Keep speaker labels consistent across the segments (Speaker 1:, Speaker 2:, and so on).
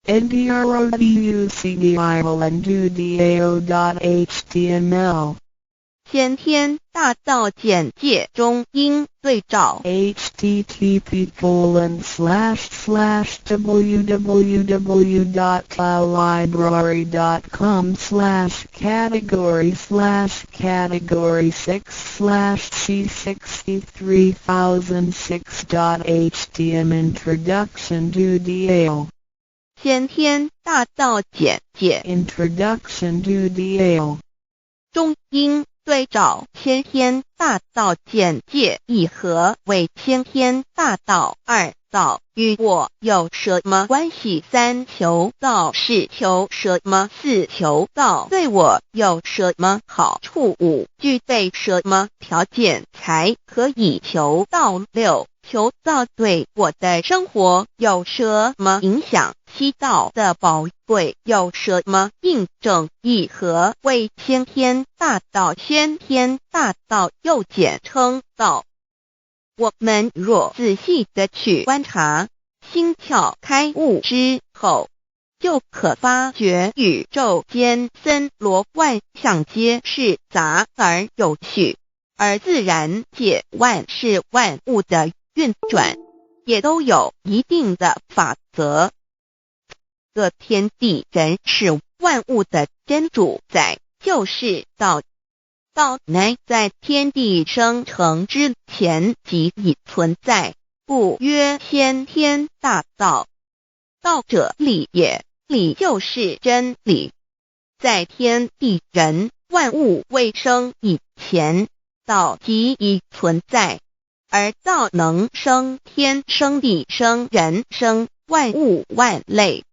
Speaker 1: ndroducdio.html
Speaker 2: 先天大道简介中应对照
Speaker 1: http://www.cloudlibrary.com/category/category6/c63006.htm Introduction to DAO
Speaker 2: 先天大道简介
Speaker 1: Introduction to DAO
Speaker 2: 中应对照先天大道简介一和为先天大道二道与我有什么关系？三求道是求什么？四求道对我有什么好处？五具备什么条件才可以求道？六求道对我的生活有什么影响？七道的宝贵有什么印证？一和为先天大道，先天大道又简称道。我们若仔细地去观察，心窍开悟之后，就可发觉宇宙间森罗万象皆是杂而有序，而自然界万事万物的运转也都有一定的法则。这天地人是万物的真主宰，就是道。道乃在天地生成之前即已存在，故曰先天大道。道者理也，理就是真理。在天地人万物未生以前，道即已存在，而道能生天、生地、生人、生万物万类。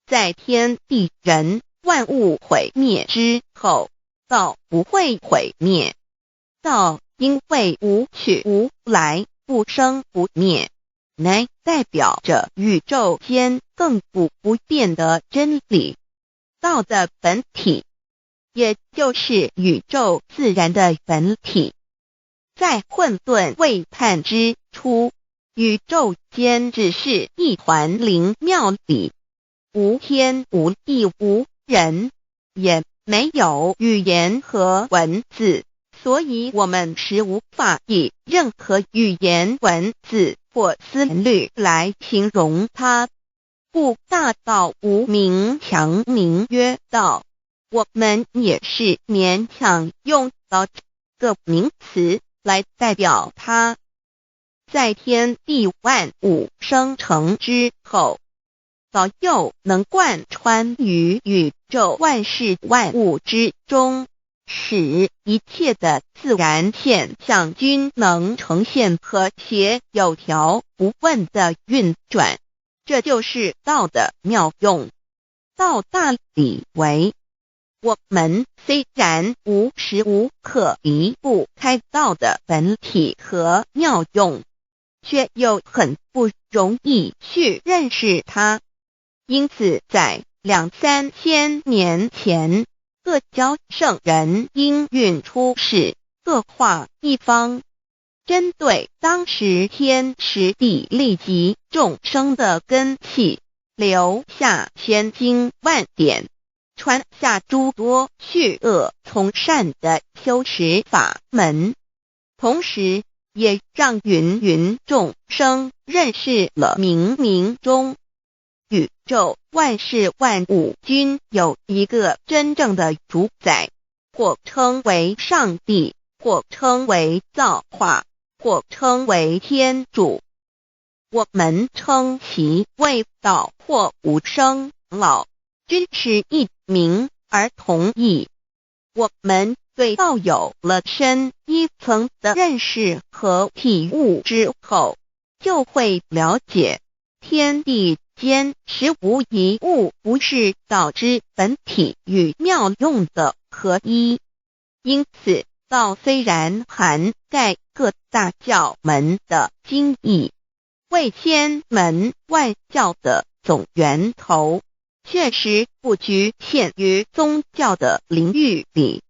Speaker 2: 在天地人万物毁灭之后，道不会毁灭。道因为无去无来，不生不灭，乃代表着宇宙间亘古不变的真理。道的本体，也就是宇宙自然的本体。在混沌未判之初，宇宙间只是一团灵妙理，无天无地无人，也没有语言和文字，所以我们是无法以任何语言、文字或思虑来形容它。故大道无名强名曰道，我们也是勉强用到这个名词来代表它。在天地万物生成之后，道又能贯穿于宇宙万事万物之中，使一切的自然现象均能呈现和谐有条不紊的运转。这就是道的妙用。道大理为，我们虽然无时无刻离不开道的本体和妙用，却又很不容易去认识它。因此在2、3千年前，各教圣人应运出世，各化一方，针对当时天时地利及众生的根器，留下千经万典，传下诸多去恶从善的修持法门，同时也让芸芸众生认识了冥冥中宇宙万事万物均有一个真正的主宰，或称为上帝，或称为造化，或称为天主。我们称其为道或无生老，均是一名而同义。我们对道有了深一层的认识和体悟之后，就会了解天地间实无一物不是道之本体与妙用的合一。因此道虽然涵盖各大教门的经义，为千门万教的总源头，确实不局限于宗教的领域里。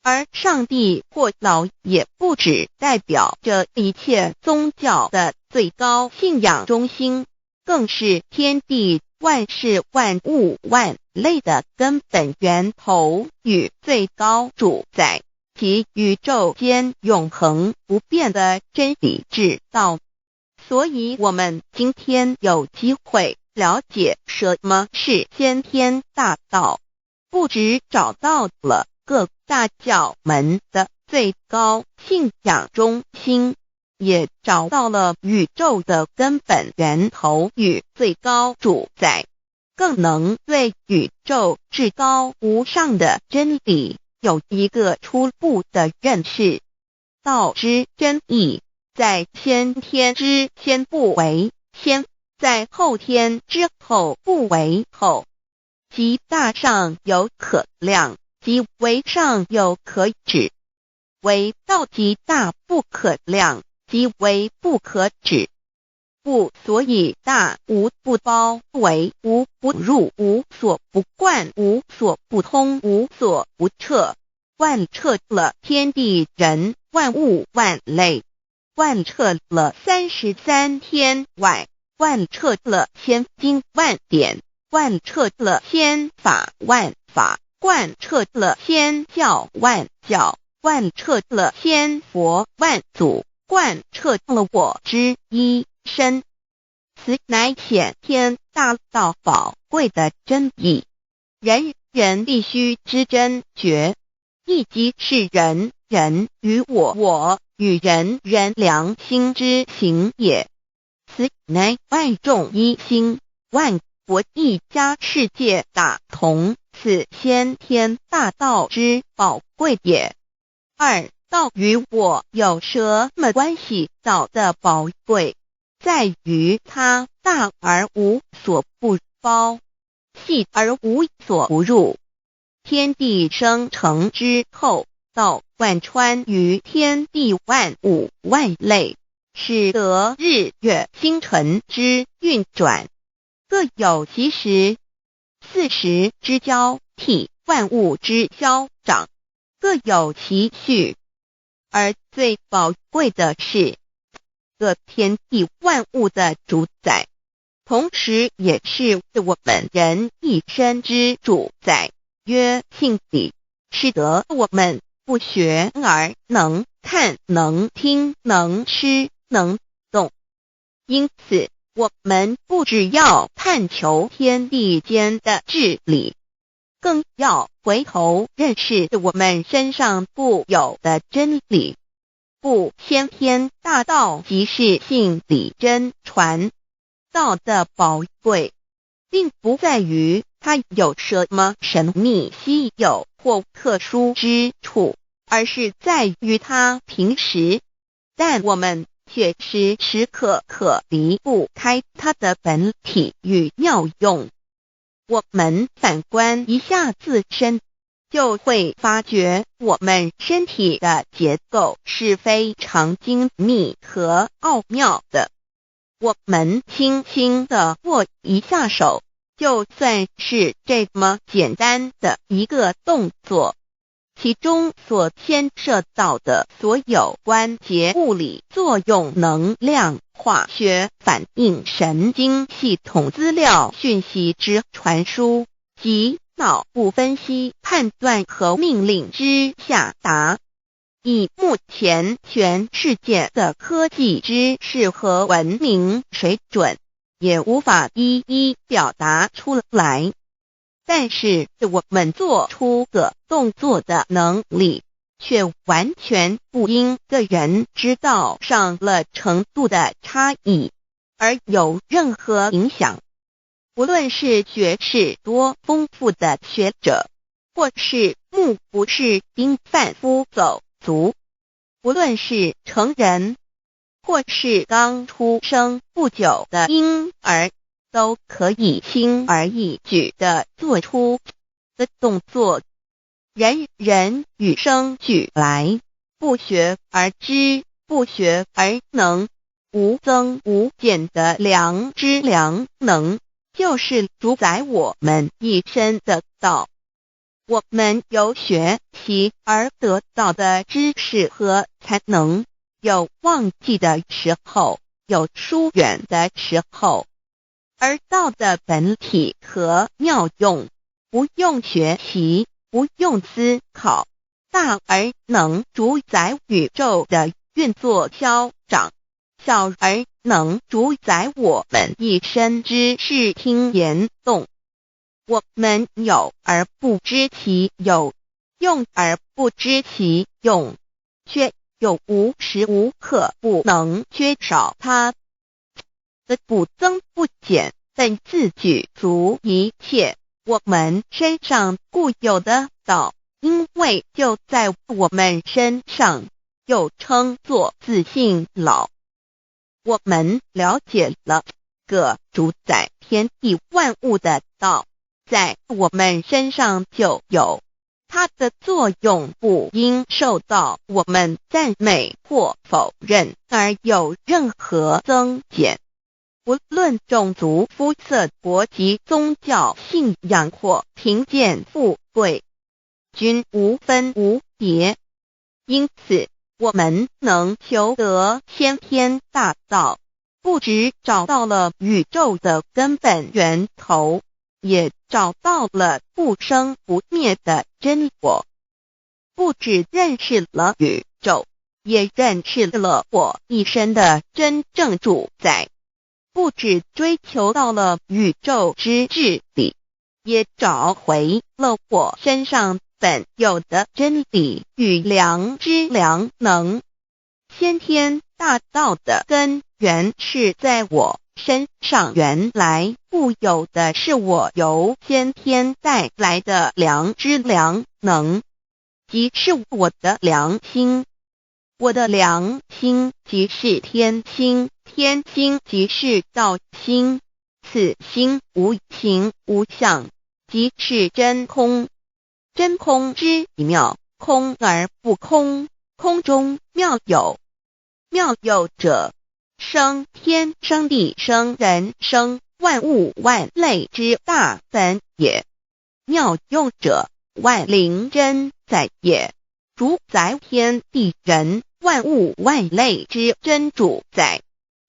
Speaker 2: 而上帝或老也不只代表着一切宗教的最高信仰中心，更是天地万事万物万类的根本源头与最高主宰及宇宙间永恒不变的真理之道。所以我们今天有机会了解什么是先天大道，不只找到了各大教门的最高信仰中心，也找到了宇宙的根本源头与最高主宰，更能对宇宙至高无上的真理有一个初步的认识。道之真义，在先天之先不为先，在后天之后不为后，即大上有可量，即为上有可止，为道即大不可量，即为不可止。不所以大无不包，为无不入，无所不贯，无所不通，无所不彻，贯彻了天地人万物万类，贯彻了33天外，贯彻了千经万典，贯彻了千法万法，贯彻了千教万教，贯彻了千佛万祖，贯彻了我之一身。此乃显天大道宝贵的真义，人人必须知真觉，亦即是人人与我与人人良心之行也。此乃万众一心，万国一家，世界大同，此先天大道之宝贵也。二、道与我有什么关系？道的宝贵在于它大而无所不包，细而无所不入。天地生成之后，道贯穿于天地万物万类，使得日月星辰之运转各有其时，4时之交替，万物之消长各有其序。而最宝贵的是各天地万物的主宰，同时也是我们人一生之主宰，曰性理，使得我们不学而能看，能听，能吃，能动。因此我们不只要探求天地间的治理，更要回头认识我们身上固有的真理。不，先天大道即是性理真传。道的宝贵并不在于它有什么神秘稀有或特殊之处，而是在于它平时，但我们却时时刻刻离不开它的本体与妙用。我们反观一下自身，就会发觉我们身体的结构是非常精密和奥妙的。我们轻轻地握一下手，就算是这么简单的一个动作，其中所牵涉到的所有关节物理作用、能量、化学反应、神经系统资料讯息之传输及脑部分析、判断和命令之下达，以目前全世界的科技知识和文明水准，也无法一一表达出来。但是我们做出个动作的能力，却完全不因个人知道上了程度的差异而有任何影响。无论是学识多丰富的学者，或是目不识丁贩夫走卒，无论是成人，或是刚出生不久的婴儿，都可以轻而易举地做出的动作。人人与生俱来，不学而知，不学而能，无增无减的良知良能，就是主宰我们一生的道。我们有学习而得到的知识和才能，有忘记的时候，有疏远的时候，而道的本体和妙用，不用学习，不用思考，大而能主宰宇宙的运作消长，小而能主宰我们一生之视听言动。我们有而不知其有，用而不知其用，却又无时无刻不能缺少它的不增不减，本自具足一切我们身上固有的道，因为就在我们身上，又称作自性老。我们了解了个主宰天地万物的道，在我们身上就有，它的作用不应受到我们赞美或否认而有任何增减。无论种族、肤色、国籍、宗教、信仰或贫贱富贵，均无分无别。因此，我们能求得先天大道，不只找到了宇宙的根本源头，也找到了不生不灭的真我。不只认识了宇宙，也认识了我一生的真正主宰。不只追求到了宇宙之治理，也找回了我身上本有的真理与良知良能。先天大道的根源是在我身上，原来固有的是我由先天带来的良知良能，即是我的良心。我的良心即是天心，天心即是道心，此心无形无相，即是真空。真空之妙，空而不空，空中妙有。妙有者，生天生地生人生万物万类之大本也。妙用者，万灵真在也，主宰天地人万物万类之真主宰，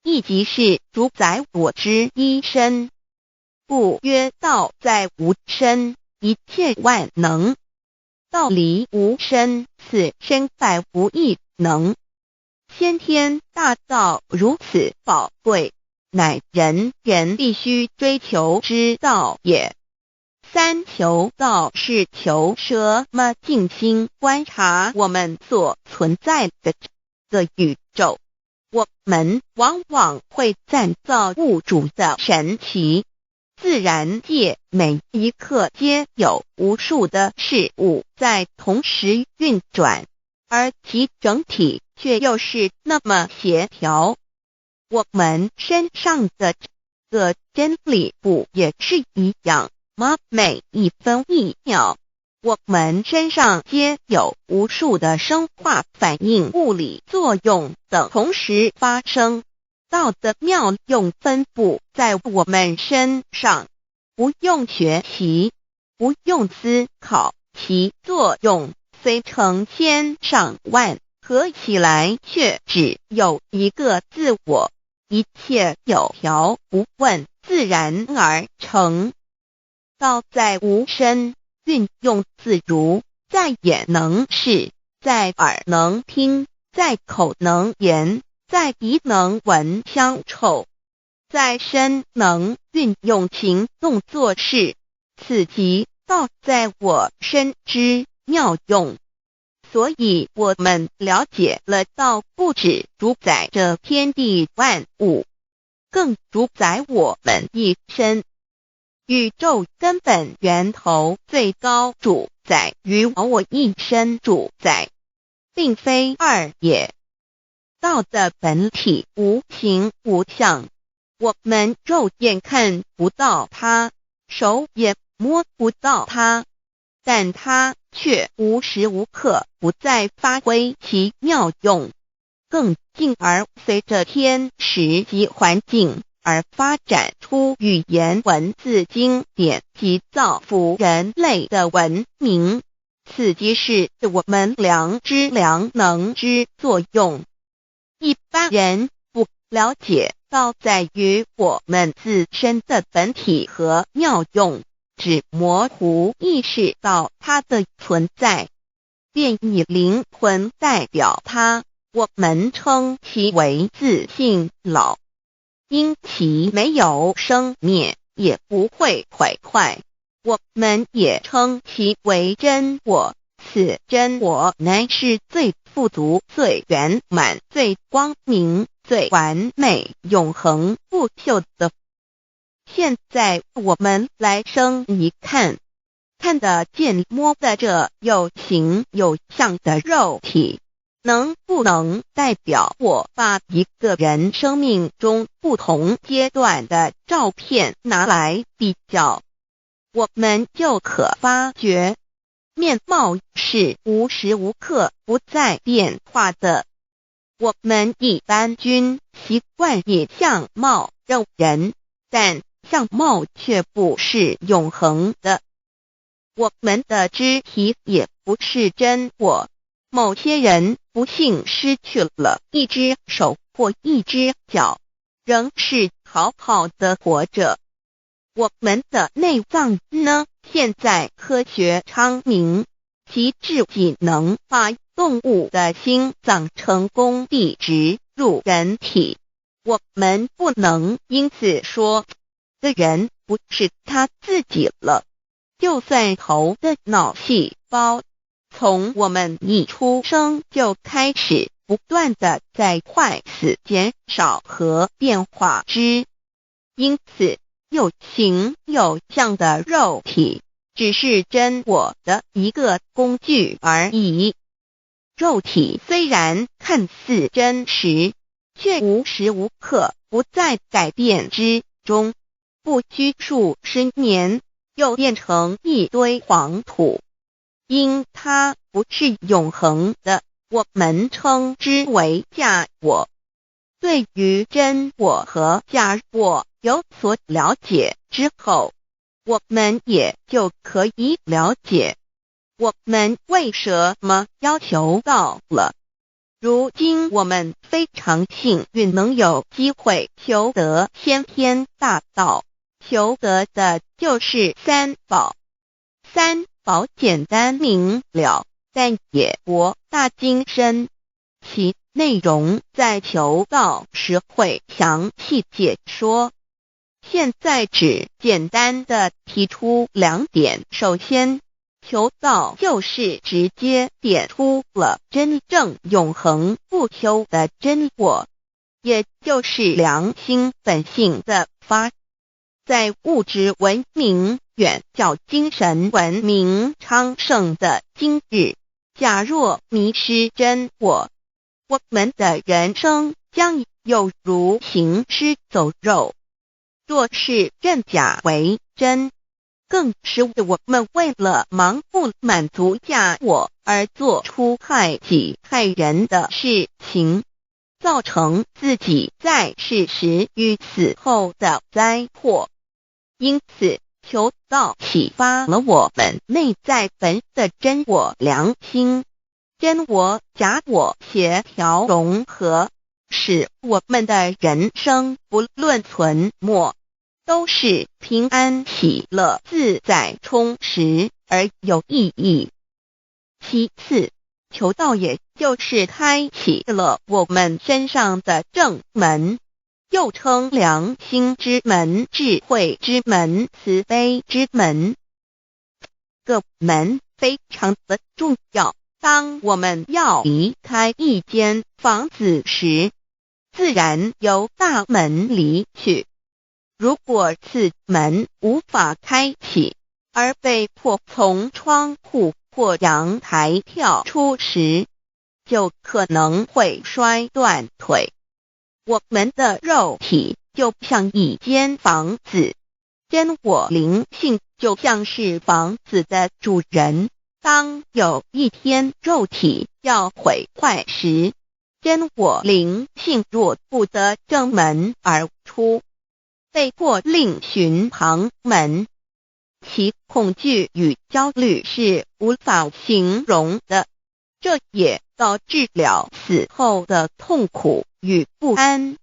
Speaker 2: 亦即是主宰我之一身。故曰道在无身，一切万能。道离无身，此身在无一能。先天大道如此宝贵，乃人人必须追求之道也。三求道是求什么？静心观察我们所存在的这个宇宙，我们往往会赞造物主的神奇。自然界每一刻皆有无数的事物在同时运转，而其整体却又是那么协调。我们身上的这个真理不也是一样吗？每一分一秒，我们身上皆有无数的生化反应、物理作用等同时发生。道的妙用分布在我们身上，不用学习，不用思考，其作用虽成千上万，合起来却只有一个自我，一切有条不紊，自然而成。道在无身，运用自如，在眼能视，在耳能听，在口能言，在鼻能闻香臭，在身能运用行动做事，此即道在我身之妙用。所以我们了解了道不只主宰着天地万物，更主宰我们一生。宇宙根本源头最高主宰与我一生主宰，并非二也。道的本体无形无相，我们肉眼看不到它，手也摸不到它，但它却无时无刻不在发挥其妙用，更进而随着天时及环境而发展出语言文字经典及造福人类的文明，此即是我们良知良能之作用。一般人不了解到在于我们自身的本体和妙用，只模糊意识到它的存在，便以灵魂代表它，我们称其为自性老。因其没有生灭，也不会毁坏，我们也称其为真我。此真我乃是最富足、最圆满、最光明、最完美、永恒不朽的。现在我们来生一看，看得见摸得着有形有相的肉体，能不能代表我把一个人生命中不同阶段的照片拿来比较，我们就可发觉面貌是无时无刻不在变化的。我们一般均习惯以相貌认人，但相貌却不是永恒的。我们的肢体也不是真我，某些人不幸失去了一只手或一只脚，仍是好好的活着。我们的内脏呢？现在科学昌明，其至仅能把动物的心脏成功地植入人体。我们不能因此说这人不是他自己了。就算头的脑细胞从我们一出生就开始不断的在坏死、减少和变化之，因此有形有相的肉体只是真我的一个工具而已。肉体虽然看似真实，却无时无刻不在改变之中，不拘数十年又变成一堆黄土。因它不是永恒的，我们称之为假我。对于真我和假我有所了解之后，我们也就可以了解我们为什么要求道了。如今我们非常幸运能有机会求得先天大道，求得的就是三宝。三宝简单明了，但也博大精深，其内容在求道时会详细解说。现在只简单的提出两点。首先，求道就是直接点出了真正永恒不朽的真我，也就是良心本性的发。在物质文明远较精神文明昌盛的今日，假若迷失真我，我们的人生将有如行尸走肉。若是认假为真，更是我们为了盲目满足假我而做出害己害人的事情，造成自己在世时与死后的灾祸。因此，求道启发了我们内在本的真我良心，真我假我协调融合，使我们的人生不论存没，都是平安喜乐自在充实而有意义。其次，求道也就是开启了我们身上的正门，又称良心之门、智慧之门、慈悲之门。这个门非常的重要。当我们要离开一间房子时，自然由大门离去。如果此门无法开启，而被迫从窗户或阳台跳出时，就可能会摔断腿。我们的肉体就像一间房子，真我灵性就像是房子的主人。当有一天肉体要毁坏时，真我灵性若不得正门而出，被迫另寻旁门，其恐惧与焦虑是无法形容的，这也导致了死后的痛苦与不安。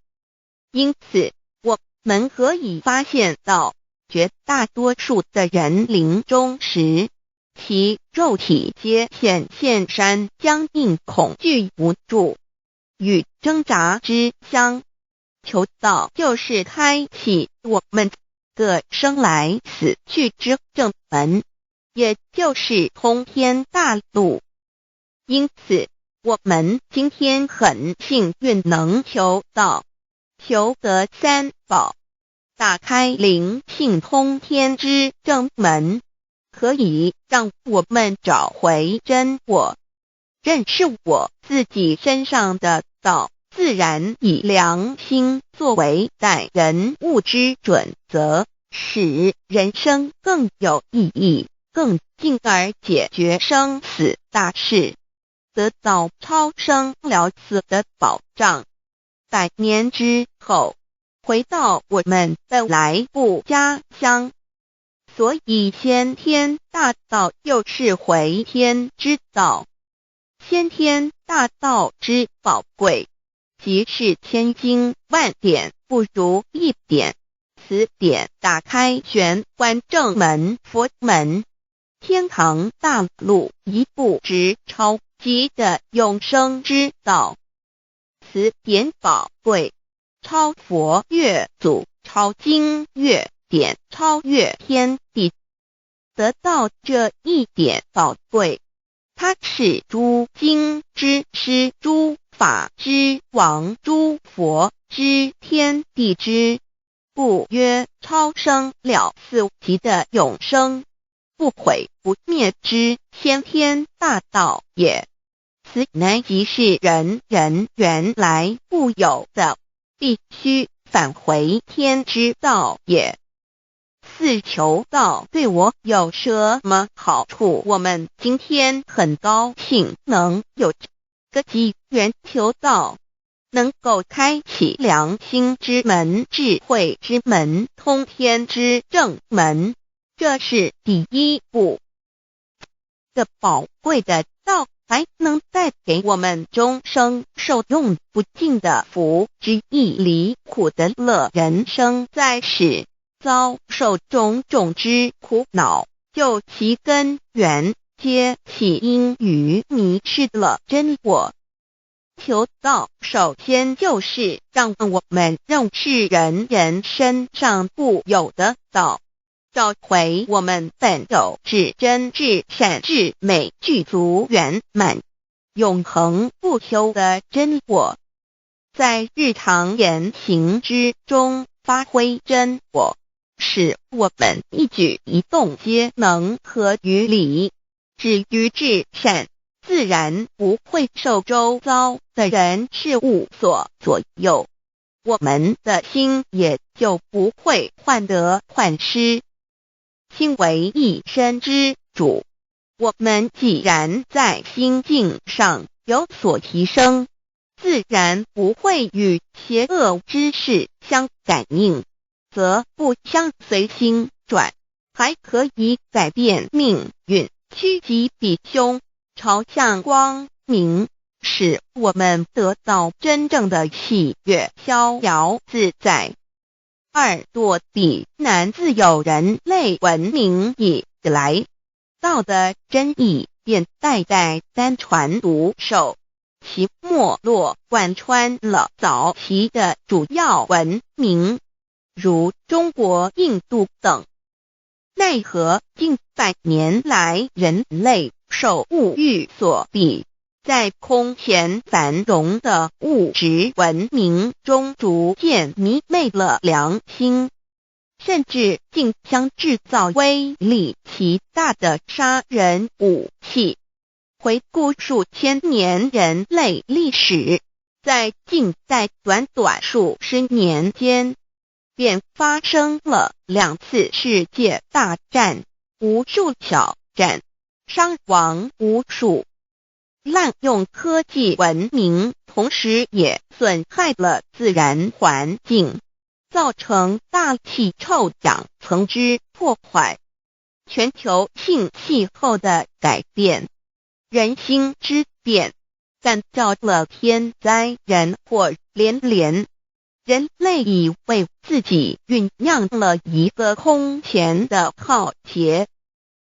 Speaker 2: 因此，我们可以发现到，绝大多数的人临终时，其肉体皆显现山僵硬、恐惧、无助与挣扎之相。求道就是开启我们个生来死去之正门，也就是通天大路。因此，我们今天很幸运能求道，求得三宝，打开灵性通天之正门，可以让我们找回真我，认识我自己身上的道，自然以良心作为待人物之准则，使人生更有意义，更进而解决生死大事，得到超生了死的保障。100年之后，回到我们的来不家乡。所以先天大道又是回天之道。先天大道之宝贵，即是千经万典不如一点，此点打开玄关正门佛门，天堂大路一步直超级的永生之道。此点宝贵，超佛越祖，超经越典，超越天地。得到这一点宝贵，它是诸经之师，诸法之王，诸佛之天地之故曰超生了死级的永生，不毁不灭之先天大道也。此乃即是人人原来固有的，必须返回天之道也。四求道对我有什么好处？我们今天很高兴能有这个机缘求道，能够开启良心之门、智慧之门、通天之正门，这是第一步。这宝贵的道还能带给我们终生受用不尽的福之益，离苦的乐。人生在世，遭受种种之苦恼，就其根源皆起因于迷失了真我。求道首先就是让我们认识人人身上固有的道，找回我们本有至真至善至美具足圆满永恒不朽的真我，在日常言行之中发挥真我，使我们一举一动皆能合于理，止于至善，自然不会受周遭的人事物所左右，我们的心也就不会患得患失。心为一身之主，我们既然在心境上有所提升，自然不会与邪恶之事相感应，则不相随心转，还可以改变命运，趋吉避凶，朝向光明，使我们得到真正的喜悦，逍遥自在。2堕地难，自有人类文明以来，道的真意便代代单传独授，其没落贯穿了早期的主要文明，如中国、印度等。奈何近100年来，人类受物欲所逼，在空前繁荣的物质文明中逐渐迷昧了良心，甚至竟将制造威力极大的杀人武器。回顾数千年人类历史，在近代短短数十年间，便发生了2次世界大战，无数小战，伤亡无数。滥用科技文明，同时也损害了自然环境，造成大气臭氧层之破坏，全球性气候的改变，人心之变，干造了天灾人祸连连。人类已为自己酝酿了一个空前的浩劫，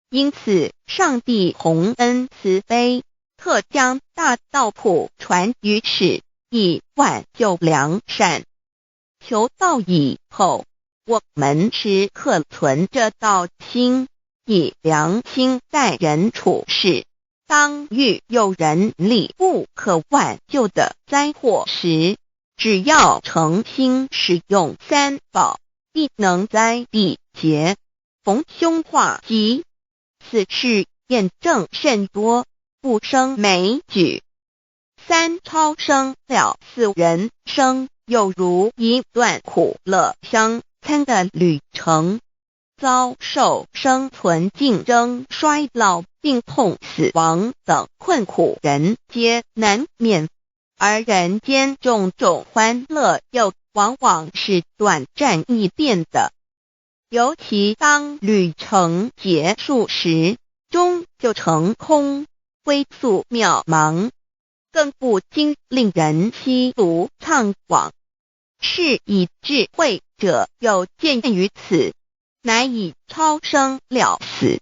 Speaker 2: 因此上帝洪恩慈悲，特将大道谱传于世，以挽救良善。求道以后，我们时刻存着道心，以良心待人处事。当遇有人力不可挽救的灾祸时，只要诚心使用三宝，必能灾必劫，逢凶化吉。此事验证甚多，不胜枚举。三超生了四人生，有如一段苦乐相参的旅程。遭受生存竞争、衰老、病痛、死亡等困苦人皆难免，而人间种种欢乐又往往是短暂易变的。尤其当旅程结束时，终究成空，归宿渺茫，更不禁令人凄独怅惘。是以智慧者有见于此，乃以超生了死，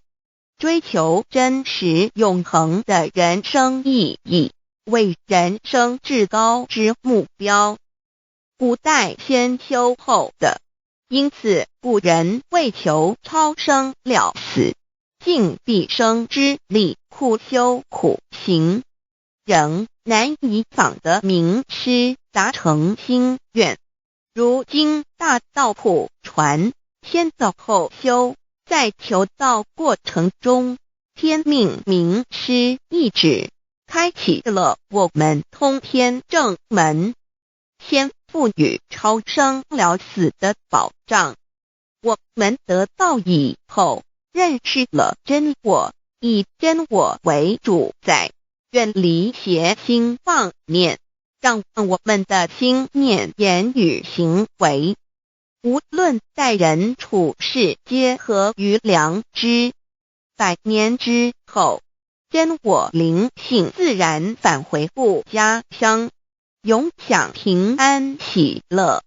Speaker 2: 追求真实永恒的人生意义，为人生至高之目标。古代先修后的，因此古人为求超生了死，尽毕生之力苦修苦行，仍难以访得名师达成心愿。如今大道谱传，先走后修，在求道过程中，天命名师一指，开启了我们通天正门，先赋予超生了死的保障。我们得道以后，认识了真我，以真我为主宰，远离邪心妄念，让我们的心念、言语、行为，无论待人处事，皆合于良知。100年之后，真我灵性自然返回故家乡，永享平安喜乐。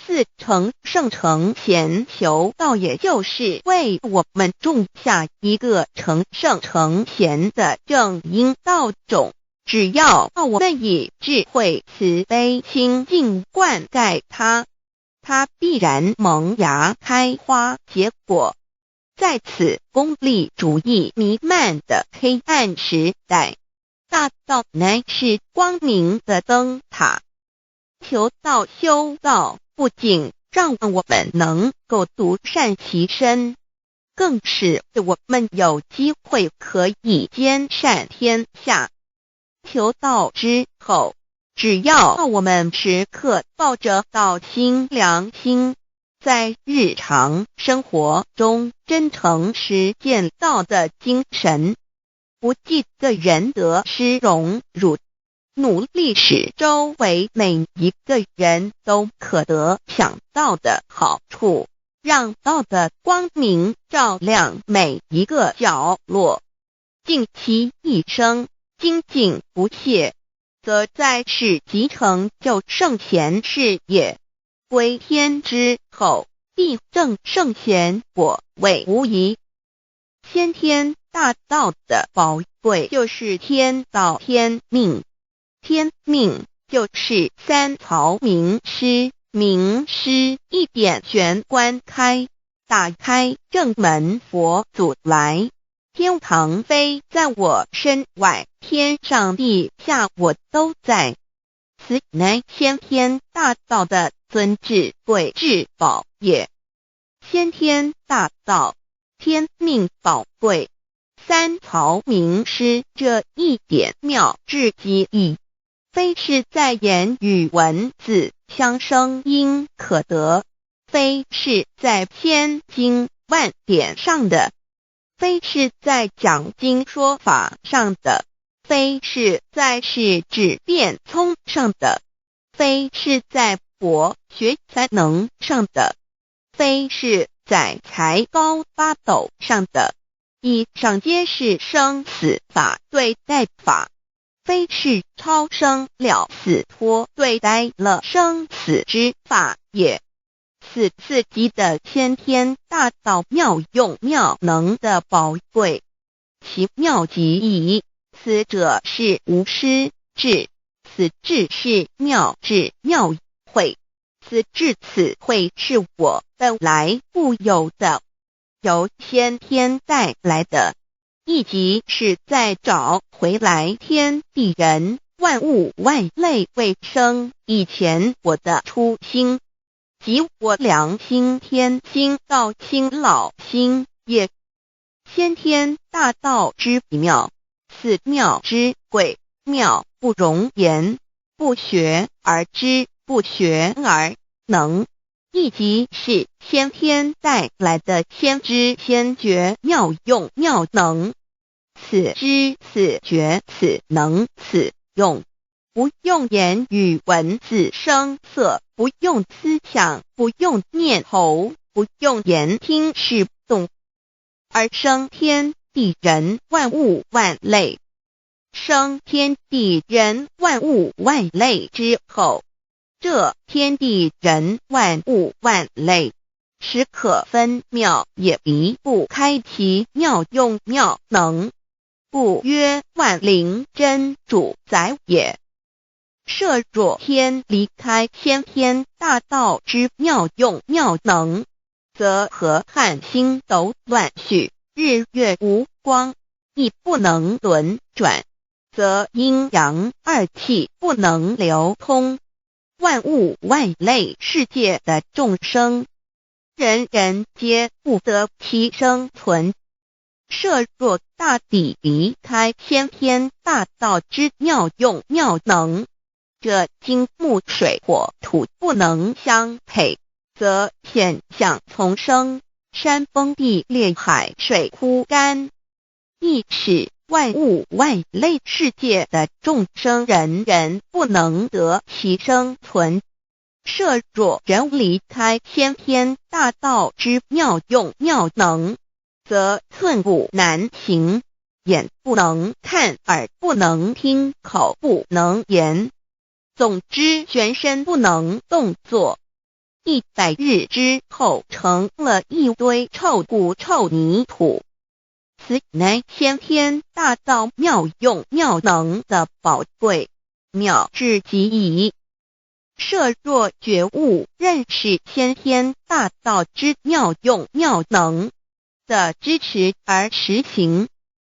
Speaker 2: 4成圣成贤求道，也就是为我们种下一个成圣成贤的正因道种。只要我们以智慧慈悲心境灌溉它，它必然萌芽开花结果。在此功利主义弥漫的黑暗时代，大道乃是光明的灯塔。求道修道，不仅让我们能够独善其身，更使我们有机会可以兼善天下。求道之后，只要我们时刻抱着道心良心，在日常生活中真诚实践道的精神，不计个人得失荣辱，努力使周围每一个人都可得享道的好处，让道的光明照亮每一个角落，尽其一生精进不懈，则在世即成就圣贤事业。归天之后，必证圣贤果位无疑。先天大道的宝贵就是天道天命，天命就是三曹名师，名师一点玄关开，打开正门佛祖来。天堂非在我身外，天上地下我都在。此乃先天大道的尊至贵至宝也。先天大道，天命宝贵，三曹名师这一点妙至极意，非是在言语文字相声音可得，非是在千经万典上的，非是在讲经说法上的，非是在世智辩聪上的，非是在博学才能上的，非是在才高八斗上的。以上皆是生死法对待法，非是超生了死脱对待了生死之法也。四级的先天大道妙用妙能的宝贵，其妙极矣。此者是无师智，此智是妙智妙慧，此智此慧是我本来固有的，由先天带来的，亦即是在找回来天地人万物万类未生以前我的初心，即我良心天心道心老心也。先天大道之妙，此妙之贵，妙不容言，不学而知，不学而能，亦即是先天带来的先知先觉妙用妙能。此知此觉此能此用，不用言语文字声色，不用思想，不用念头，不用言听是动，而生天地人万物万类。生天地人万物万类之后，这天地人万物万类实可分妙，也离不开其妙用妙能，故曰万灵真主宰也。设若天离开先天大道之妙用妙能，则河汉星斗乱序，日月无光，亦不能轮转，则阴阳二气不能流通，万物万类世界的众生，人人皆不得其生存。设若大地离开先天大道之妙用妙能，这金木水火土不能相配，则现象丛生，山崩地裂，海水枯干，亦使万物万类世界的众生人人不能得其生存。设若人离开先天大道之妙用妙能，则寸步难行，眼不能看，耳不能听，口不能言，总之全身不能动作。100日之后，成了一堆臭骨臭泥土。此乃先天大道妙用妙能的宝贵，妙至极矣。设若觉悟认识先天大道之妙用妙能的支持而实行，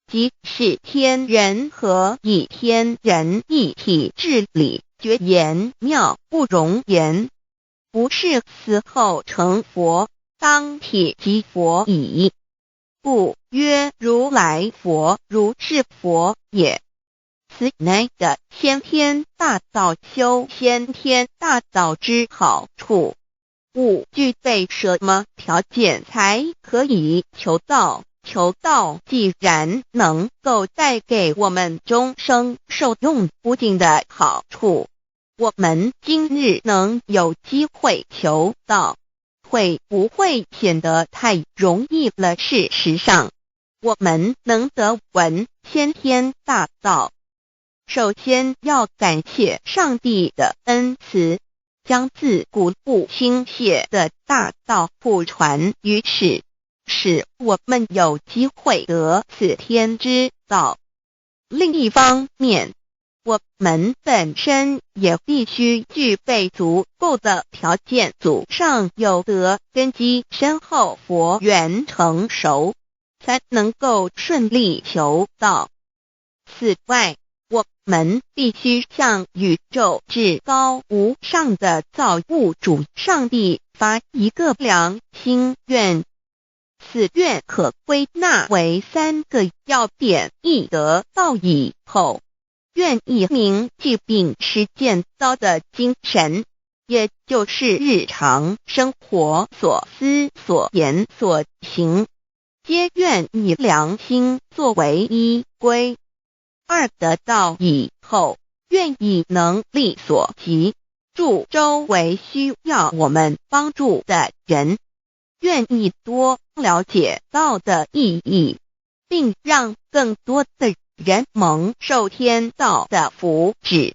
Speaker 2: 即是天人合一，天人一体治理，觉言妙不容言，不是死后成佛，当体即佛矣。故曰如来佛，如是佛也。此乃的先天大道修先天大道之好处。勿具备什么条件才可以求道？求道既然能够带给我们终生受用不尽的好处，我们今日能有机会求道，会不会显得太容易了？事实上，我们能得闻先天大道，首先要感谢上帝的恩慈，将自古不倾泻的大道普传于世，使我们有机会得此天之道。另一方面，我们本身也必须具备足够的条件，祖上有德，根基深厚，佛缘成熟，才能够顺利求道。此外，我们必须向宇宙至高无上的造物主上帝发一个良心愿，此愿可归纳为3个要点：一得道以后，愿以明记并实践道的精神，也就是日常生活所思所言所行，皆愿以良心作为依归。2得道以后，愿以能力所及，助周围需要我们帮助的人，愿意多了解道的意义，并让更多的人蒙受天道的福祉。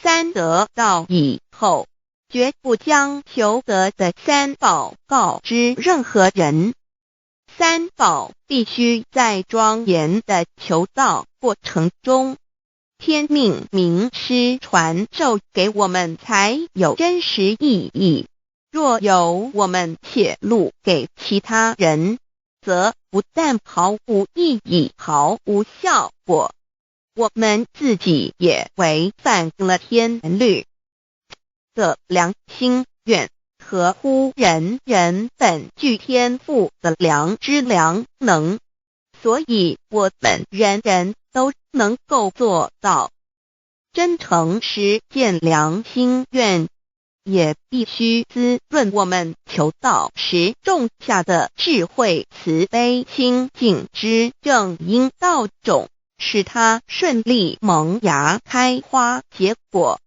Speaker 2: 三得道以后，绝不将求得的三宝告知任何人。三宝必须在庄严的求道过程中，天命名师传授给我们才有真实意义。若由我们泄露给其他人，则不但毫无意义、毫无效果，我们自己也违反了天律。的良心愿合乎人人本具天赋的良知良能，所以我们人人都能够做到。真诚实践良心愿，也必须滋润我们求道时种下的智慧、慈悲、清净之正因道种，使它顺利萌芽、开花结果，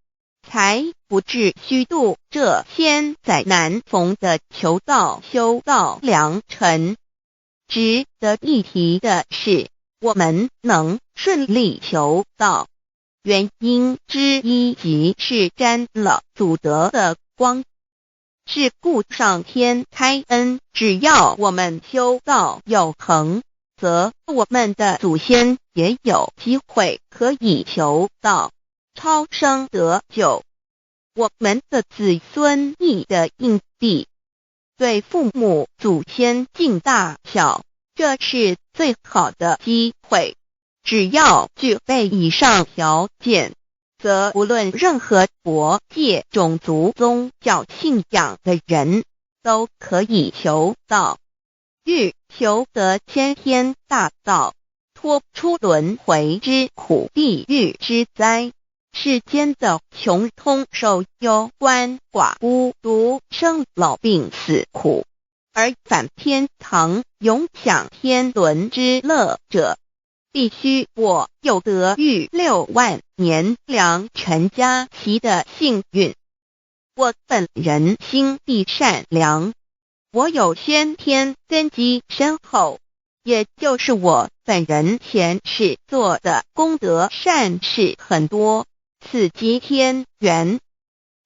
Speaker 2: 才不至虚度这千载难逢的求道修道良辰。值得一提的是，我们能顺利求道，原因之一即是沾了祖德的光。是故上天开恩，只要我们修道有恒，则我们的祖先也有机会可以求道超生得救。我们的子孙亦的印地，对父母祖先尽大孝，这是最好的机会。只要具备以上条件，则无论任何国界、种族、宗教信仰的人，都可以求道。欲求得先天大道，脱出轮回之苦、地狱之灾，世间的穷通受忧、鳏寡孤独、生老病死苦，而返天堂永享天伦之乐者，必须我有得遇6万年良辰佳期的幸运。我本人心地善良，我有先天根基深厚，也就是我本人前世做的功德善事很多，此即天缘。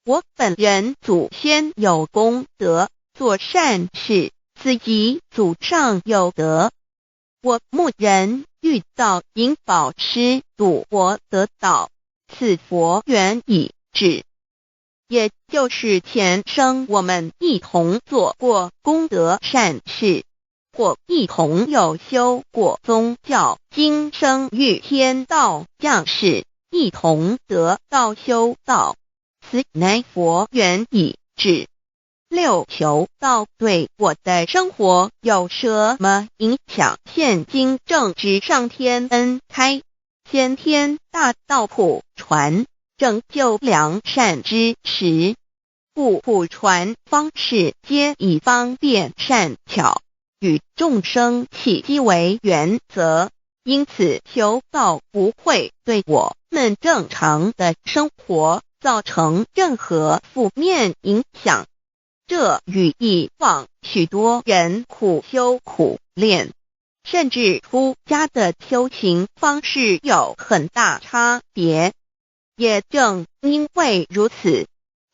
Speaker 2: 我本人祖先有功德，做善事，此即祖上有德。我牧人遇到引导师度我得道，此佛缘已至。也就是前生我们一同做过功德善事，或一同有修过宗教，今生遇天道降世，一同得道修道，此乃佛缘已至。6求道对我的生活有什么影响？现今正值上天恩开，先天大道普传，拯救良善之时，故普传方式皆以方便善巧，与众生契机为原则，因此求道不会对我们正常的生活造成任何负面影响。这与以往许多人苦修苦练，甚至出家的修行方式有很大差别。也正因为如此，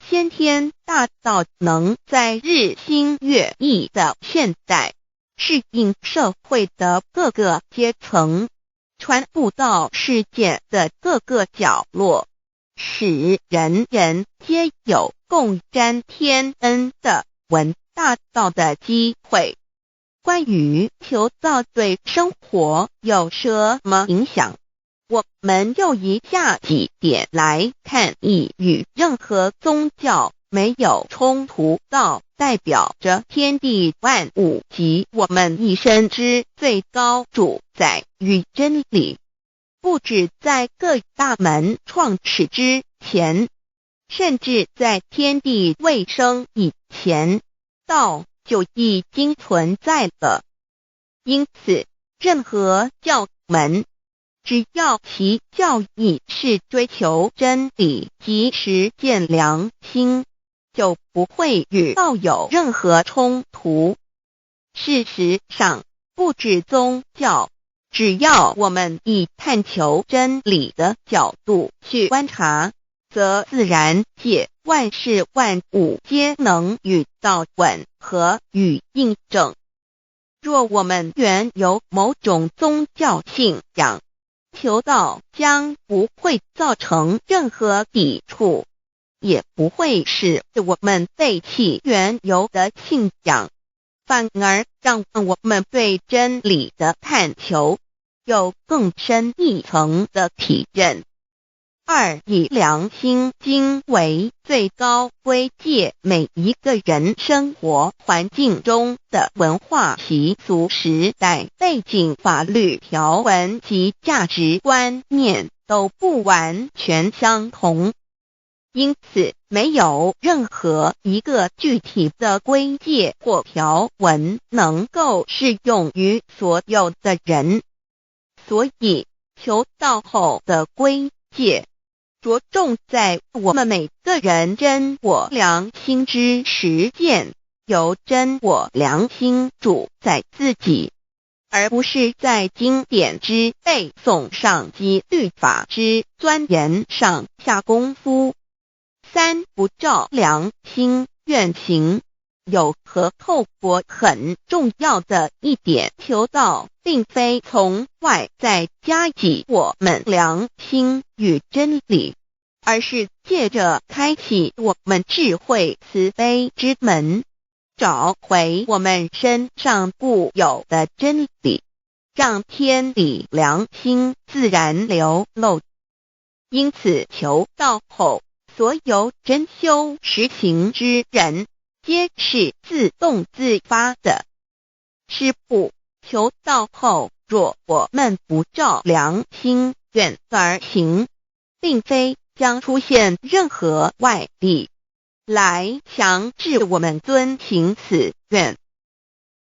Speaker 2: 先天大道能在日新月异的现代，适应社会的各个阶层，传布到世界的各个角落，使人人皆有共沾天恩的闻大道的机会。关于求道对生活有什么影响，我们又以下几点来看。亦与任何宗教没有冲突，道代表着天地万物及我们一生之最高主宰与真理。不止在各大门创始之前，甚至在天地未生以前，道就已经存在了。因此，任何教门，只要其教义是追求真理及实践良心，就不会与道有任何冲突。事实上，不止宗教，只要我们以探求真理的角度去观察，则自然界万事万物皆能与道吻合与印证。若我们原有某种宗教信仰，求道将不会造成任何抵触，也不会使我们背弃原有的信仰，反而让我们对真理的探求有更深一层的体认。二，以良心经为最高规戒每一个人生活环境中的文化习俗、时代背景、法律条文及价值观念都不完全相同，因此没有任何一个具体的规戒或条文能够适用于所有的人。所以求道后的规戒着重在我们每个人真我良心之实践，由真我良心主宰自己，而不是在经典之背诵上及律法之钻研上下功夫。三，不照良心愿行。有和透过很重要的一点，求道并非从外在加给我们良心与真理，而是借着开启我们智慧慈悲之门，找回我们身上固有的真理，让天理良心自然流露。因此求道后，所有真修实行之人皆是自动自发的。是不，求道后，若我们不照良心愿而行，并非将出现任何外力来强制我们遵行此愿，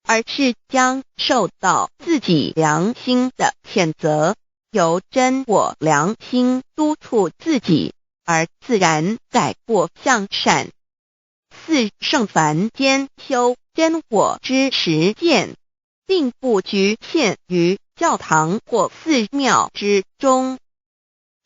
Speaker 2: 而是将受到自己良心的谴责，由真我良心督促自己，而自然改过向善。四，圣凡间修真我之实践，并不局限于教堂或寺庙之中，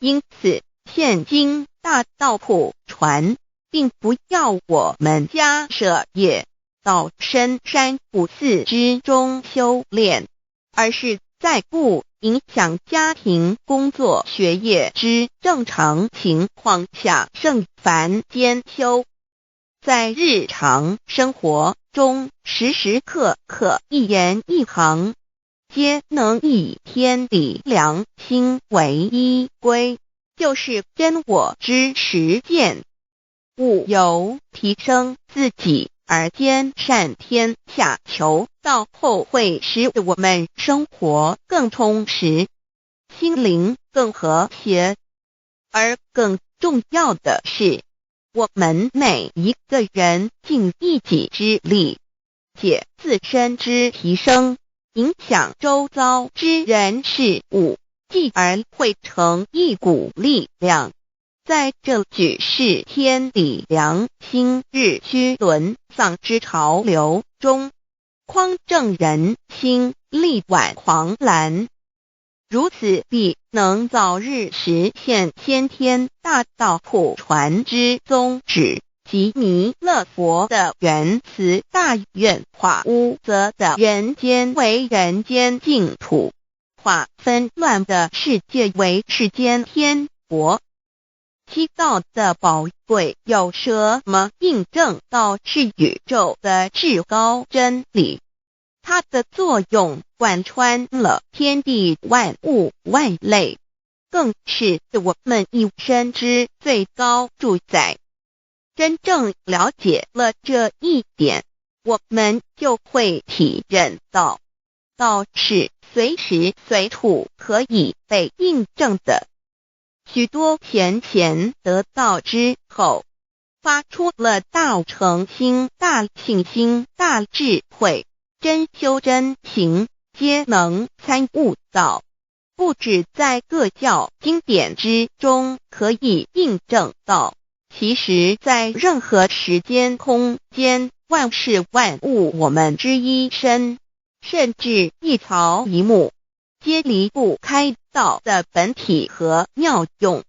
Speaker 2: 因此现今大道普传，并不要我们家舍业到深山古寺之中修炼，而是在不影响家庭、工作、学业之正常情况下圣凡间修。在日常生活中，时时刻刻一言一行，皆能以天理良心为依归，就是真我之实践。务由提升自己而兼善天下，求道后会使我们生活更充实，心灵更和谐。而更重要的是，我们每一个人尽一己之力，借自身之提升，影响周遭之人事物，继而汇成一股力量，在这举世天理良心日趋沦丧之潮流中，匡正人心，力挽狂澜。如此必能早日实现先天大道普传之宗旨，即弥勒佛的原慈大愿，化污浊的人间为人间净土，化纷乱的世界为世间天国。七道的宝贵有什么印证到是宇宙的至高真理？它的作用贯穿了天地万物万类，更是我们一生之最高主宰。真正了解了这一点，我们就会体认到，道是随时随处可以被印证的。许多贤贤得道之后，发出了大诚心、大信心、大智慧，真修真行，皆能参悟到，不只在各教经典之中可以印证到，其实在任何时间空间、万事万物我们之一身，甚至一草一木，皆离不开道的本体和妙用。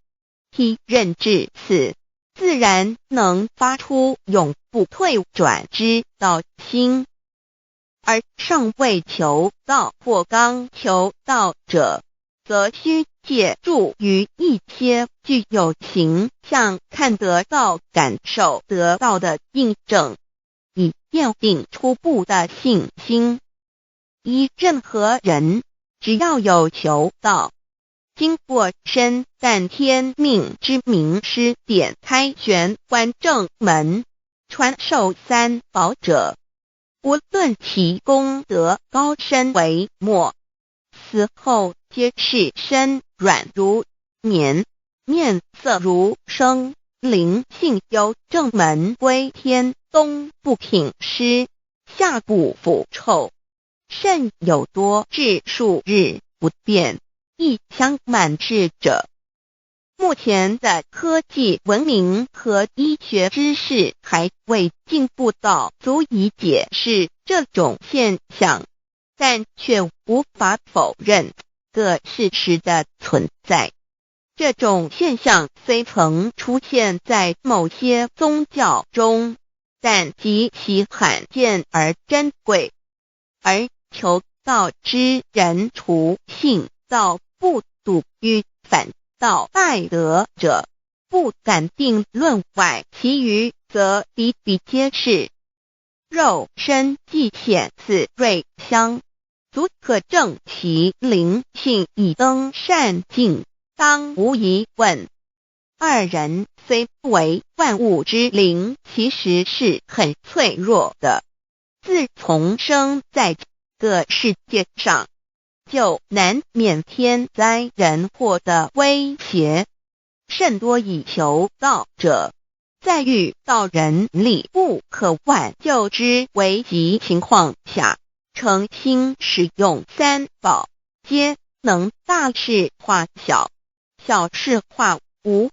Speaker 2: 体认至此，自然能发出永不退转之道心。而尚未求道或刚求道者，则需借助于一些具有形象看得到、感受得到的印证，以奠定初步的信心。任何人只要有求道，经过身但天命之名师点开玄关正门，传授三宝者，无论其功德高深为末，死后皆是身软如棉，面色如生，灵性由正门归天，东不品湿，下不腐臭，甚有多至数日不变，亦相满至者。目前的科技文明和医学知识还未进步到足以解释这种现象，但却无法否认个事实的存在。这种现象虽曾出现在某些宗教中，但极其罕见而珍贵，而求道之人除信道不笃与反道败德者不敢定论外，其余则比比皆是。肉身既显似瑞香，足可证其灵性已登善境，当无疑问。二人虽不为万物之灵，其实是很脆弱的。自从生在这个世界上，就难免天灾人祸的威胁，甚多以求道者，在遇到人力不可挽救之危急情况下，诚心使用三宝，皆能大事化小，小事化无。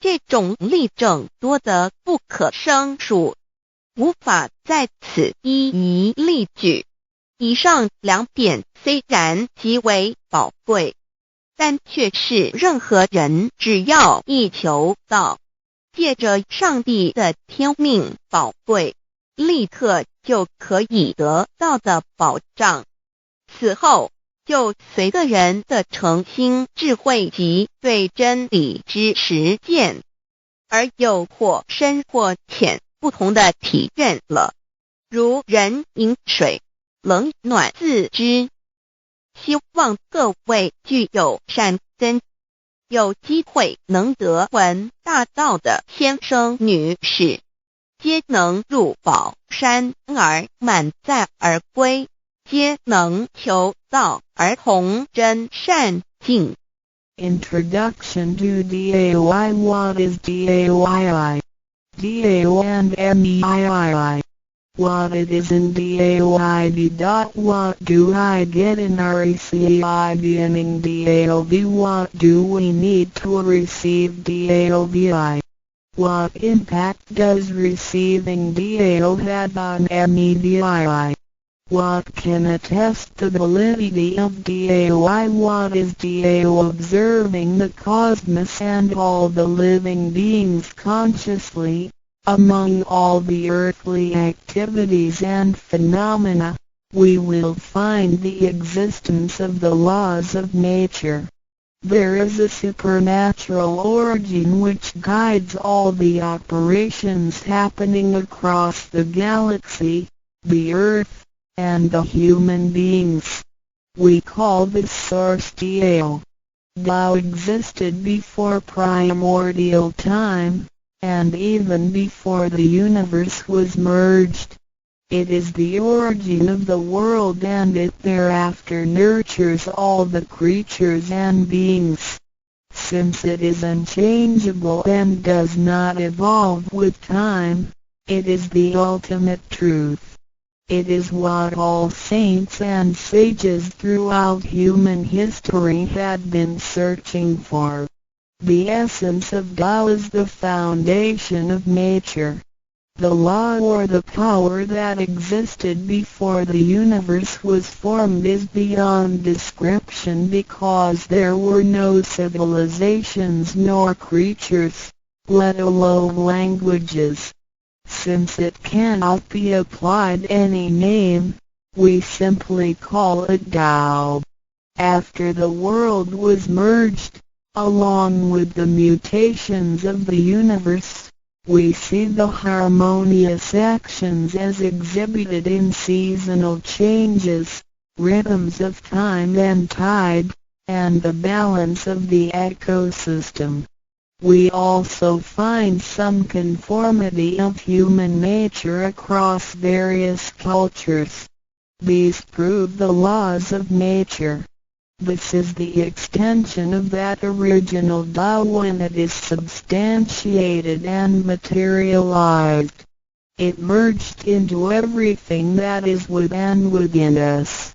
Speaker 2: 这种例证多得不可胜数，无法在此一一例举。以上两点虽然极为宝贵，但却是任何人只要一求道，借着上帝的天命宝贵，立刻就可以得到的保障。此后就随个人的诚心、智慧及对真理之实践，而有或深或浅不同的体认了。如人饮水，冷暖自知。希望各位具有善根，有机会能得闻大道的先生女士，皆能入宝山而满载而归，皆能求道而同真善境。
Speaker 1: Introduction to DAOI. What is DAOI? DAO and MEII. What it is in DAOIB. What do I get in RECIB and DAOB? What do we need to receive DAOBI? What impact does receiving DAO have on MEDII? What can attest the validity of DAOI? What is DAO? Observing the cosmos and all the living beings consciously, among all the earthly activities and phenomena, we will find the existence of the laws of nature. There is a supernatural origin which guides all the operations happening across the galaxy, the earth, and the human beings. We call this source DAO. Tao existed before primordial time, and even before the universe was merged. It is the origin of the world, and it thereafter nurtures all the creatures and beings. Since it is unchangeable and does not evolve with time, it is the ultimate truth. It is what all saints and sages throughout human history had been searching for. The essence of Tao is the foundation of nature. The law or the power that existed before the universe was formed is beyond description because there were no civilizations nor creatures, let alone languages. Since it cannot be applied any name, we simply call it Tao. After the world was merged, along with the mutations of the universe, we see the harmonious actions as exhibited in seasonal changes, rhythms of time and tide, and the balance of the ecosystem. We also find some conformity of human nature across various cultures. These prove the laws of nature. This is the extension of that original Tao when it is substantiated and materialized. It merged into everything that is within us.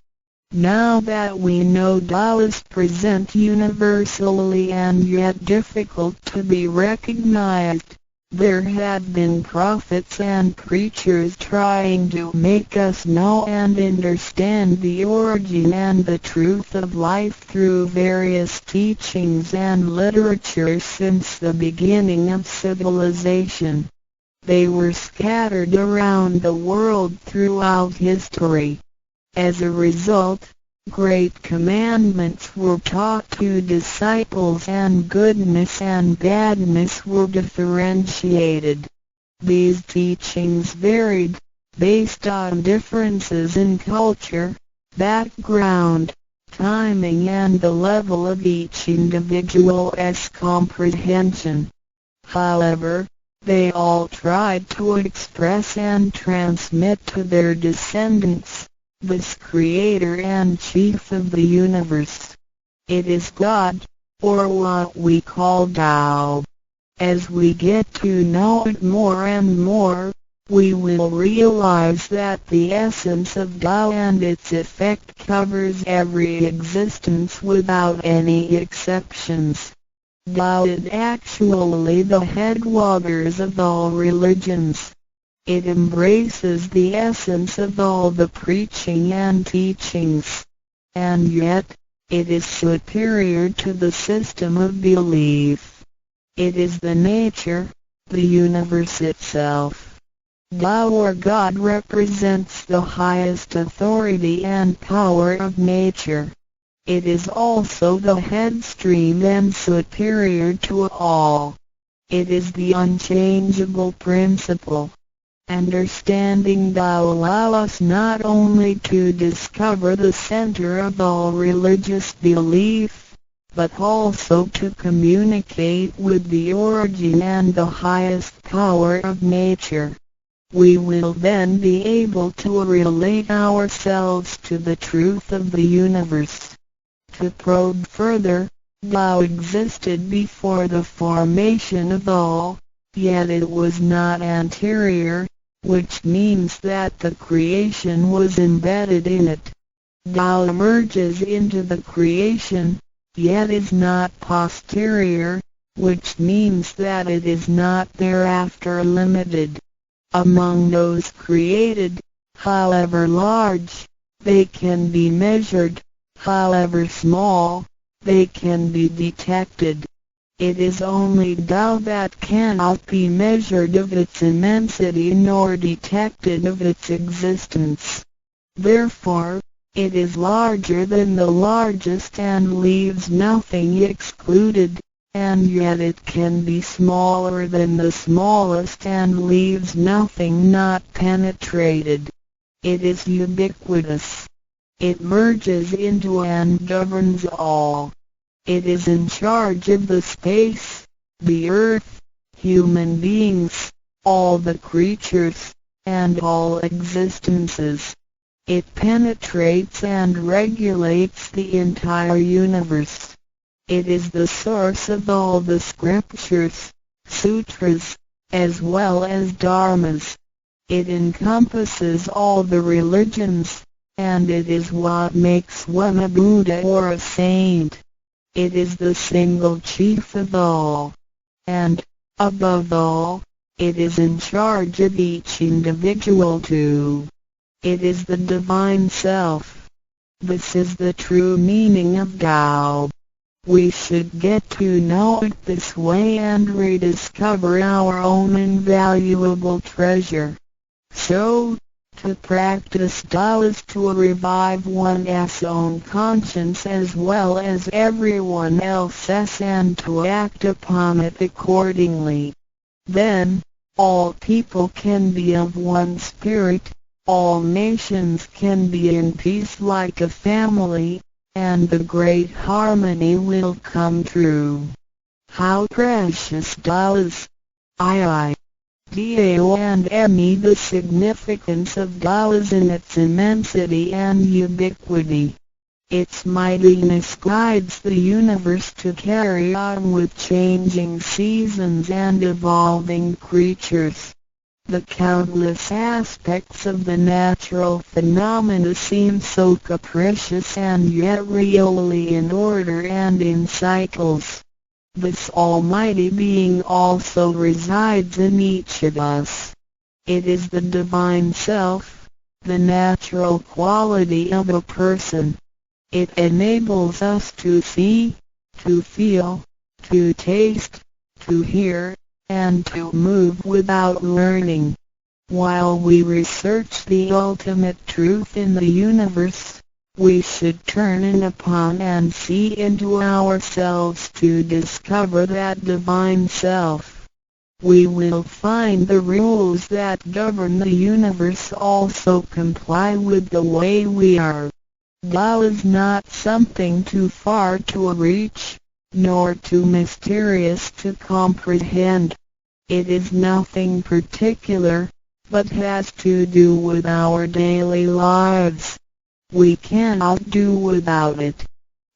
Speaker 1: Now that we know Tao is present universally and yet difficult to be recognized, there have been prophets and preachers trying to make us know and understand the origin and the truth of life through various teachings and literature since the beginning of civilization. They were scattered around the world throughout history. As a result, great commandments were taught to disciples and goodness and badness were differentiated. These teachings varied, based on differences in culture, background, timing and the level of each individual's comprehension. However, they all tried to express and transmit to their descendants this Creator and Chief of the universe. It is God, or what we call Tao. As we get to know it more and more, we will realize that the essence of Tao and its effect covers every existence without any exceptions. Tao is actually the headwaters of all religions. It embraces the essence of all the preaching and teachings. And yet, it is superior to the system of belief. It is the nature, the universe itself. Tao or God represents the highest authority and power of nature. It is also the headstream and superior to all. It is the unchangeable principle. Understanding Tao allows us not only to discover the center of all religious belief, but also to communicate with the origin and the highest power of nature. We will then be able to relate ourselves to the truth of the universe. To probe further, Tao existed before the formation of all, yet it was not anterior, which means that the creation was embedded in it. Tao emerges into the creation, yet is not posterior, which means that it is not thereafter limited. Among those created, however large, they can be measured, however small, they can be detected. It is only Tao that cannot be measured of its immensity nor detected of its existence. Therefore, it is larger than the largest and leaves nothing excluded, and yet it can be smaller than the smallest and leaves nothing not penetrated. It is ubiquitous. It merges into and governs all. It is in charge of the space, the earth, human beings, all the creatures, and all existences. It penetrates and regulates the entire universe. It is the source of all the scriptures, sutras, as well as dharmas. It encompasses all the religions, and it is what makes one a Buddha or a saint. It is the single chief of all. And, above all, It is in charge of each individual too. It is the divine self. This is the true meaning of Tao. We should get to know it this way and rediscover our own invaluable treasure. So, to practice Tao is to revive one's own conscience as well as everyone else's and to act upon it accordingly. Then, all people can be of one spirit, all nations can be in peace like a family, and the great harmony will come true. How precious Tao is! Tao and me. The significance of Tao is in its immensity and ubiquity. Its mightiness guides the universe to carry on with changing seasons and evolving creatures. The countless aspects of the natural phenomena seem so capricious and yet really in order and in cycles. This almighty being also resides in each of us. It is the divine self, the natural quality of a person. It enables us to see, to feel, to taste, to hear, and to move without learning. While we research the ultimate truth in the universe, we should turn in upon and see into ourselves to discover that divine self. We will find the rules that govern the universe also comply with the way we are. Tao is not something too far to reach, nor too mysterious to comprehend. It is nothing particular, but has to do with our daily lives. We cannot do without it.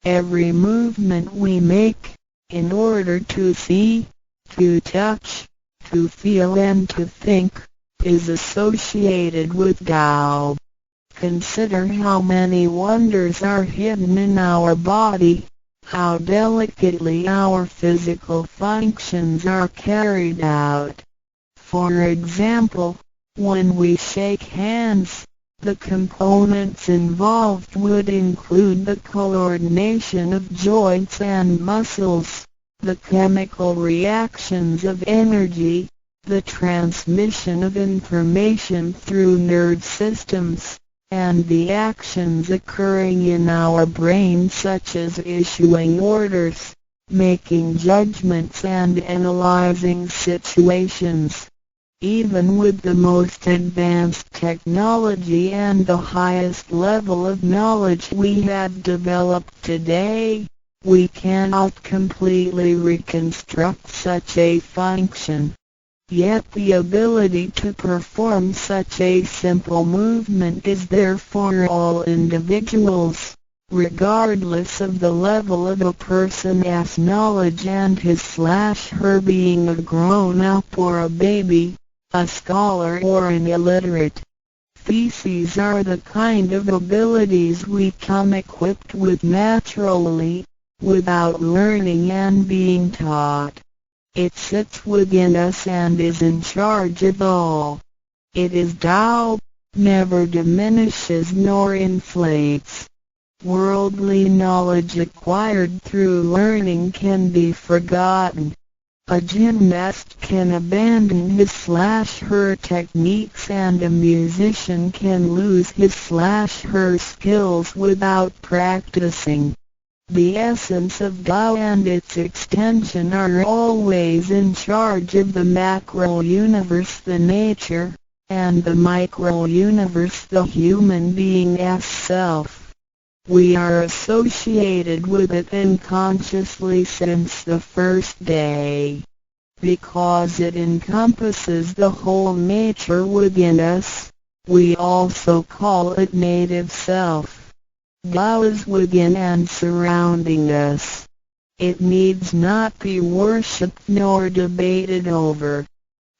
Speaker 1: Every movement we make, in order to see, to touch, to feel and to think, is associated with Tao. Consider how many wonders are hidden in our body, how delicately our physical functions are carried out. For example, when we shake hands, the components involved would include the coordination of joints and muscles, the chemical reactions of energy, the transmission of information through nerve systems, and the actions occurring in our brain such as issuing orders, making judgments and analyzing situations. Even with the most advanced technology and the highest level of knowledge we have developed today, we cannot completely reconstruct such a function. Yet the ability to perform such a simple movement is there for all individuals, regardless of the level of a person's knowledge and his/her being a grown-up or a baby, a scholar or an illiterate. These are the kind of abilities we come equipped with naturally, without learning and being taught. It sits within us and is in charge of all. It is Tao, never diminishes nor inflates. Worldly knowledge acquired through learning can be forgotten. A gymnast can abandon his/her techniques and a musician can lose his/her skills without practicing. The essence of Tao and its extension are always in charge of the macro-universe, the nature, and the micro-universe, the human being's self. We are associated with it unconsciously since the first day. Because it encompasses the whole nature within us, we also call it native self. Tao is within and surrounding us. It needs not be worshipped nor debated over,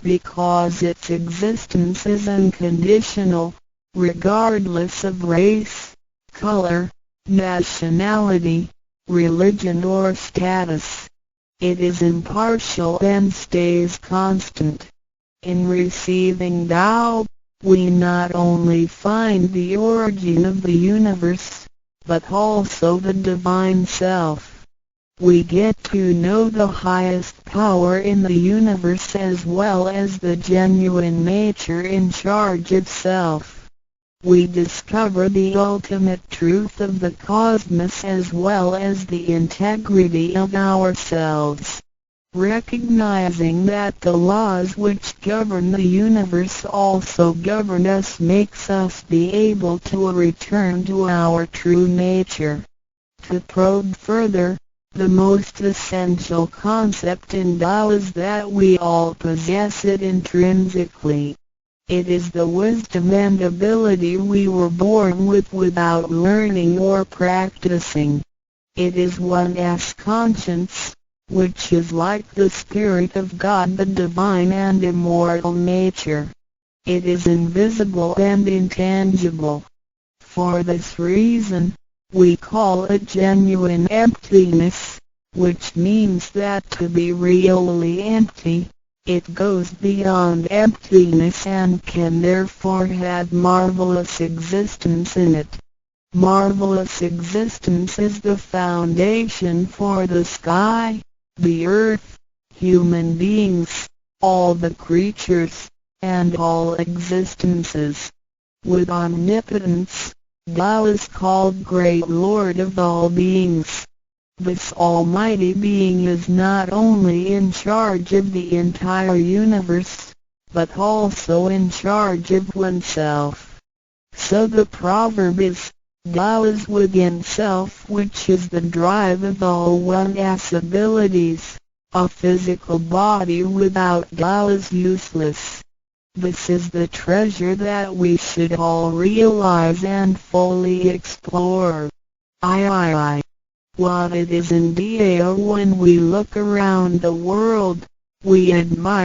Speaker 1: because its existence is unconditional, regardless of race, color, nationality, religion or status. It is impartial and stays constant. In receiving Tao, we not only find the origin of the universe, but also the divine self. We get to know the highest power in the universe as well as the genuine nature in charge itself. We discover the ultimate truth of the cosmos as well as the integrity of ourselves. Recognizing that the laws which govern the universe also govern us makes us be able to return to our true nature. To probe further, the most essential concept in Tao is that we all possess it intrinsically. It is the wisdom and ability we were born with without learning or practicing. It is one's conscience, which is like the Spirit of God, the divine and immortal nature. It is invisible and intangible. For this reason, we call it genuine emptiness, which means that to be really empty, it goes beyond emptiness and can therefore have marvelous existence in it. Marvelous existence is the foundation for the sky, the earth, human beings, all the creatures, and all existences. With omnipotence, Tao is called Great Lord of all beings. This almighty being is not only in charge of the entire universe, but also in charge of oneself. So the proverb is, Tao is within self, which is the drive of all one's abilities. A physical body without Tao is useless. This is the treasure that we should all realize and fully explore. What it is in Tao when we look around the world, we admire